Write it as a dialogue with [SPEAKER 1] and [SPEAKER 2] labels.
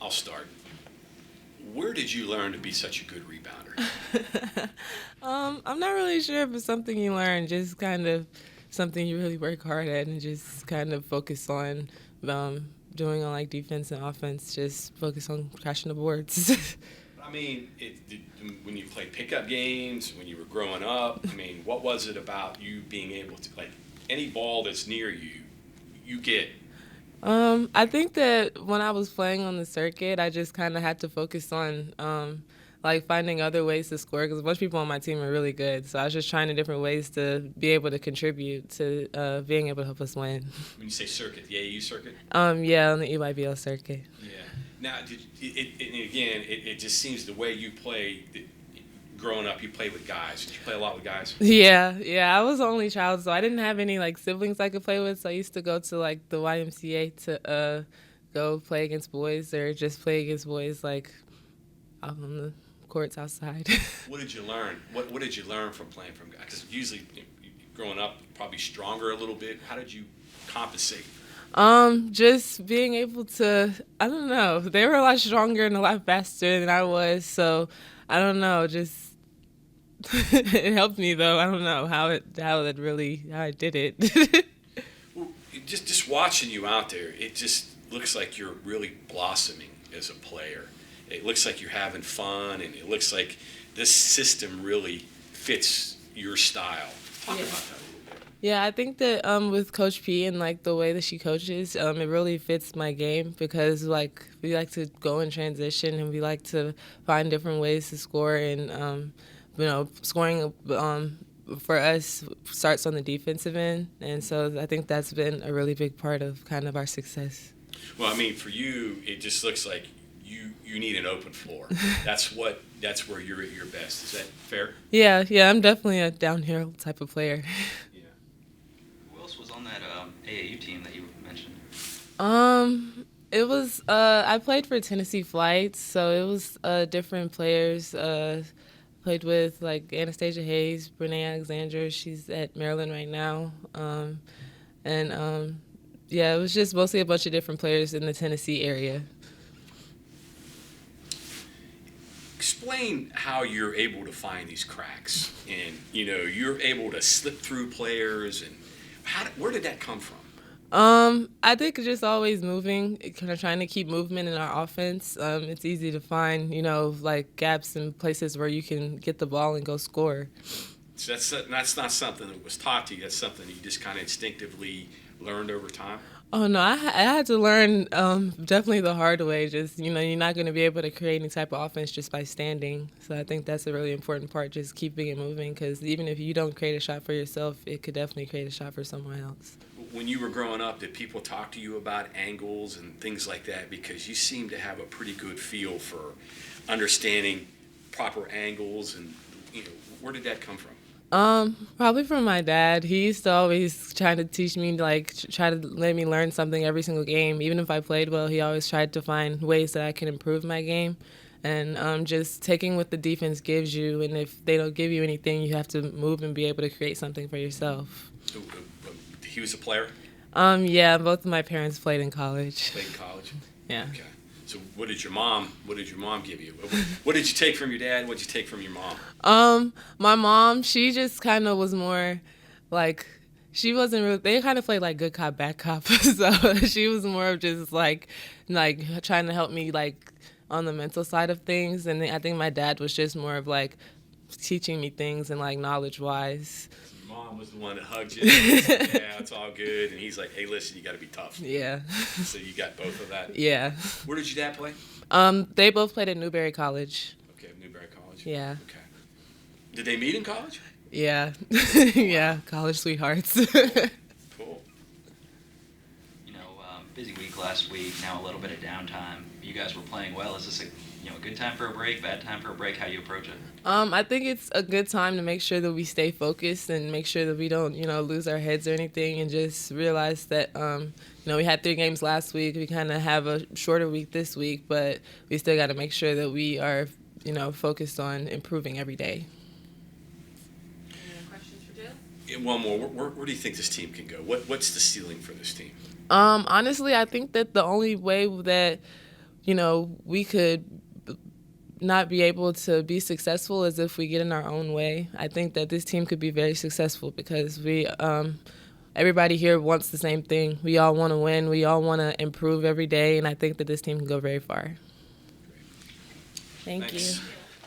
[SPEAKER 1] I'll start. Where did you learn to be such a good rebounder?
[SPEAKER 2] I'm not really sure if it's something you learn, just kind of something you really work hard at and just kind of focus on doing on like defense and offense, just focus on crashing the boards.
[SPEAKER 1] I mean, when you played pickup games, when you were growing up, I mean, what was it about you being able to, like, any ball that's near you, you get?
[SPEAKER 2] I think that when I was playing on the circuit, I just kind of had to focus on like finding other ways to score because a bunch of people on my team are really good. So I was just trying to different ways to be able to contribute to being able to help us win.
[SPEAKER 1] When you say circuit, the AU circuit?
[SPEAKER 2] Yeah, on the EYBL circuit.
[SPEAKER 1] Yeah. Now, and again, it just seems the way you play, growing up, you play with guys. Did you play a lot with guys?
[SPEAKER 2] Yeah. I was the only child, so I didn't have any like siblings I could play with. So I used to go to like the YMCA to go play against boys or just play against boys like out on the courts outside.
[SPEAKER 1] What did you learn? What did you learn from playing from guys? Because usually, growing up, probably stronger a little bit. How did you compensate?
[SPEAKER 2] Just being able to, I don't know, they were a lot stronger and a lot faster than I was, so I don't know, just it helped me though. I don't know how I did it.
[SPEAKER 1] Well, just watching you out there, it just looks like you're really blossoming as a player. It looks like you're having fun, and it looks like this system really fits your style. Talk
[SPEAKER 2] Yeah.
[SPEAKER 1] about that a little bit.
[SPEAKER 2] Yeah, I think that with Coach P and like the way that she coaches, it really fits my game because like we like to go in transition and we like to find different ways to score and scoring for us starts on the defensive end, and so I think that's been a really big part of kind of our success.
[SPEAKER 1] Well, I mean, for you, it just looks like you need an open floor. That's where you're at your best. Is that fair?
[SPEAKER 2] Yeah, I'm definitely a downhill type of player.
[SPEAKER 1] Yeah.
[SPEAKER 3] Who else was on that AAU team that you mentioned?
[SPEAKER 2] It was I played for Tennessee Flights, so it was different players. Played with like Anastasia Hayes, Brene Alexander. She's at Maryland right now, and yeah, it was just mostly a bunch of different players in the Tennessee area.
[SPEAKER 1] Explain how you're able to find these cracks, and you're able to slip through players, and where did that come from?
[SPEAKER 2] I think just always moving, kind of trying to keep movement in our offense. It's easy to find, like gaps and places where you can get the ball and go score.
[SPEAKER 1] So that's not something that was taught to you. That's something you just kind of instinctively learned over time.
[SPEAKER 2] Oh no, I had to learn definitely the hard way. Just you're not going to be able to create any type of offense just by standing. So I think that's a really important part, just keeping it moving. Because even if you don't create a shot for yourself, it could definitely create a shot for someone else.
[SPEAKER 1] When you were growing up, did people talk to you about angles and things like that? Because you seem to have a pretty good feel for understanding proper angles, and where did that come from?
[SPEAKER 2] Probably from my dad. He used to always try to teach me, like, try to let me learn something every single game. Even if I played well, he always tried to find ways that I can improve my game. And just taking what the defense gives you, and if they don't give you anything, you have to move and be able to create something for yourself.
[SPEAKER 1] He was a player?
[SPEAKER 2] Yeah, both of my parents played in college.
[SPEAKER 1] Played in college?
[SPEAKER 2] Yeah.
[SPEAKER 1] Okay. So what did your mom give you? What did you take from your dad? What did you take from your mom?
[SPEAKER 2] My mom, she just kind of was more like, she wasn't really, they kind of played like good cop, bad cop. So she was more of just like trying to help me like on the mental side of things. And I think my dad was just more of like teaching me things and like knowledge wise.
[SPEAKER 1] Your mom was the one that hugged you. And said, yeah, it's all good. And he's like, hey, listen, you got to be tough.
[SPEAKER 2] Yeah.
[SPEAKER 1] So you got both of that?
[SPEAKER 2] Yeah.
[SPEAKER 1] Where did your dad play?
[SPEAKER 2] They both played at Newberry College.
[SPEAKER 1] Okay, Newberry College.
[SPEAKER 2] Yeah.
[SPEAKER 1] Okay. Did they meet in college?
[SPEAKER 2] Yeah. Yeah, college sweethearts.
[SPEAKER 1] Cool.
[SPEAKER 3] Busy week last week, now a little bit of downtime. You guys were playing well. Is this a good time for a break, bad time for a break? How you approach it?
[SPEAKER 2] I think it's a good time to make sure that we stay focused and make sure that we don't, lose our heads or anything, and just realize that, we had 3 games last week. We kind of have a shorter week this week, but we still got to make sure that we are, focused on improving every day.
[SPEAKER 4] Any other questions for Jill?
[SPEAKER 1] And one more. Where do you think this team can go? What's the ceiling for this team?
[SPEAKER 2] Honestly, I think that the only way that we could not be able to be successful is if we get in our own way. I think that this team could be very successful because everybody here wants the same thing. We all want to win. We all want to improve every day, and I think that this team can go very far. Thank
[SPEAKER 1] Thanks.
[SPEAKER 2] you.